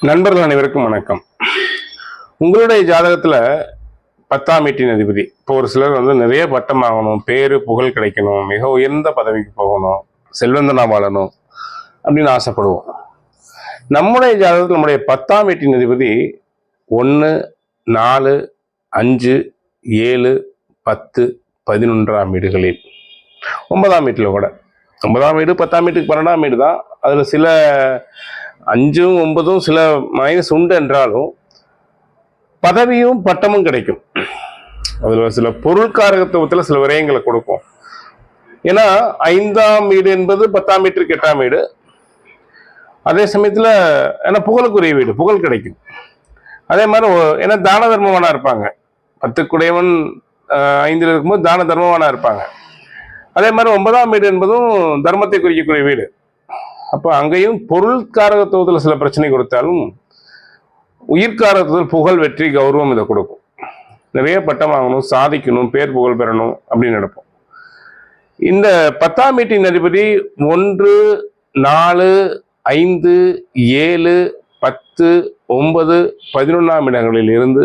நண்பர்கள் அனைவருக்கும் வணக்கம். உங்களுடைய ஜாதகத்துல 10ஆம் வீட்டின் அதிபதி. இப்போ ஒரு சிலர் நிறைய பட்டம் ஆகணும், பேரு புகழ் கிடைக்கணும், மிக உயர்ந்த பதவிக்கு போகணும், செல்வந்தனா வாழணும் அப்படின்னு ஆசைப்படுவோம். நம்முடைய ஜாதகத்தில் நம்முடைய 10ஆம் வீட்டின் அதிபதி 1, 4, 5, 7, 10, 11ஆம் வீடுகளில் 9ஆம் வீட்டில் கூட 9ஆம் வீடு 10ஆம் வீட்டுக்கு 12ஆம் வீடு தான். அதில் சில 5ம் 9ம் சில மைனஸ் உண்டு என்றாலும் பதவியும் பட்டமும் கிடைக்கும். அதில் சில பொருட்காரகத்துவத்தில் சில விரயங்களை கொடுக்கும். ஏன்னா 5ஆம் வீடு என்பது 10ஆம் வீட்டுக்கு 8ஆம் வீடு. அதே சமயத்தில் ஏன்னா புகழுக்குரிய வீடு, புகழ் கிடைக்கும். அதே மாதிரி ஏன்னா தான தர்மவானா இருப்பாங்க. 10குடையவன் 5ல் இருக்கும்போது தான தர்மவானா இருப்பாங்க. அதே மாதிரி 9ஆம் வீடு என்பதும் தர்மத்தை குறிக்கக்கூடிய வீடு. அப்போ அங்கேயும் பொருள்காரகத்துவத்தில் சில பிரச்சனை கொடுத்தாலும் உயிர்காரகத்துவத்தில் புகழ், வெற்றி, கௌரவம் இதை கொடுக்கும். நிறைய பட்டம் வாங்கணும், சாதிக்கணும், பேர் புகழ் பெறணும் அப்படின்னு நினைப்போம். இந்த 10ஆம் வீட்டின் அதிபதி 1, 4, 5, 7, 10, 9, 11ஆம் இடங்களில் இருந்து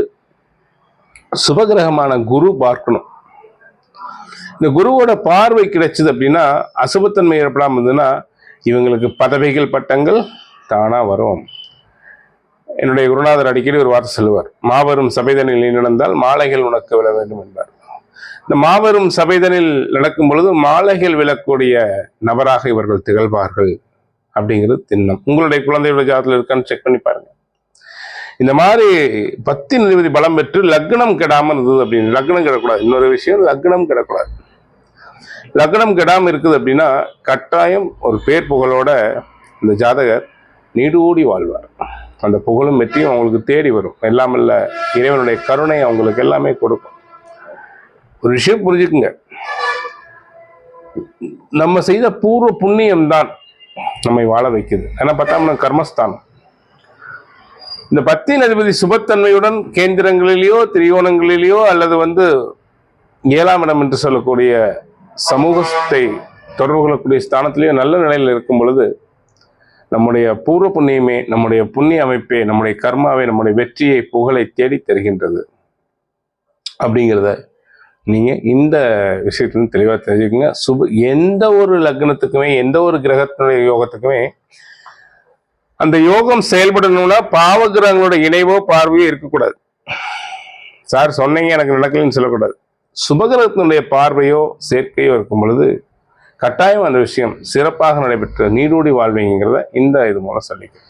சுபகிரகமான குரு பார்க்கணும். இந்த குருவோட பார்வை கிடைச்சது அப்படின்னா அசுபத்தன்மை ஏற்படாமல் இருந்ததுன்னா இவங்களுக்கு பதவிகள் பட்டங்கள் தானா வரும். என்னுடைய குருநாதர் அடிக்கடி ஒரு வார்த்தை சொல்லுவார், மாபெரும் சபைதனில் நீ நடந்தால் மாலைகள் உனக்கு விழ வேண்டும் என்பார். இந்த மாபெரும் சபைதனில் நடக்கும் பொழுது மாலைகள் விழக்கூடிய நபராக இவர்கள் திகழ்வார்கள் அப்படிங்கிறது திண்ணம். உங்களுடைய குழந்தையோட ஜாதகத்தில் இருக்கான்னு செக் பண்ணி பாருங்க. இந்த மாதிரி 10 அதிபதி பலம் பெற்று லக்னம் கெடாமல் இருந்தது அப்படின்னு. லக்னம் கெடக்கூடாது. இன்னொரு விஷயம், லக்னம் கெடக்கூடாது. லக்னம் கெடாமல் இருக்குது அப்படின்னா கட்டாயம் ஒரு பேர் புகழோட இந்த ஜாதகர் நீடூடி வாழ்வார். அந்த புகழும் வெற்றியும் அவங்களுக்கு தேடி வரும். எல்லாம் இல்ல இறைவனுடைய கருணை அவங்களுக்கு எல்லாமே கொடுக்கும். ஒரு விஷயம் புரிஞ்சுக்குங்க, நம்ம செய்த பூர்வ புண்ணியம் தான் நம்மை வாழ வைக்குது. ஏன்னா 10ஆம் கர்மஸ்தானம். இந்த 10இன் அதிபதி சுபத்தன்மையுடன் கேந்திரங்களிலேயோ திரிகோணங்களிலேயோ அல்லது 7ஆம் இடம் என்று சொல்லக்கூடிய சமூகத்தை தொடர்பு கொள்ளக்கூடிய ஸ்தானத்திலேயே நல்ல நிலையில் இருக்கும் பொழுது நம்முடைய பூர்வ புண்ணியமே, நம்முடைய புண்ணிய அமைப்பே, நம்முடைய கர்மாவை, நம்முடைய வெற்றியை, புகழை தேடி தருகின்றது அப்படிங்கிறத நீங்க இந்த விஷயத்திலும் தெளிவாக தெரிஞ்சுக்கோங்க. எந்த ஒரு லக்னத்துக்குமே, எந்த ஒரு கிரகத்தினுடைய யோகத்துக்குமே அந்த யோகம் செயல்படணும்னா பாவ கிரகங்களோட இணைவோ பார்வையோ இருக்கக்கூடாது. சார் சொன்னீங்க எனக்கு நடக்கலன்னு சொல்லக்கூடாது. சுபகிரகத்தினுடைய பார்வையோ சேர்க்கையோ இருக்கும் பொழுது கட்டாயம் அந்த விஷயம் சிறப்பாக நடைபெற்ற நீடூடி வாழ்வீங்கிறத இந்த இது மூலம் சொல்லிக்கும்.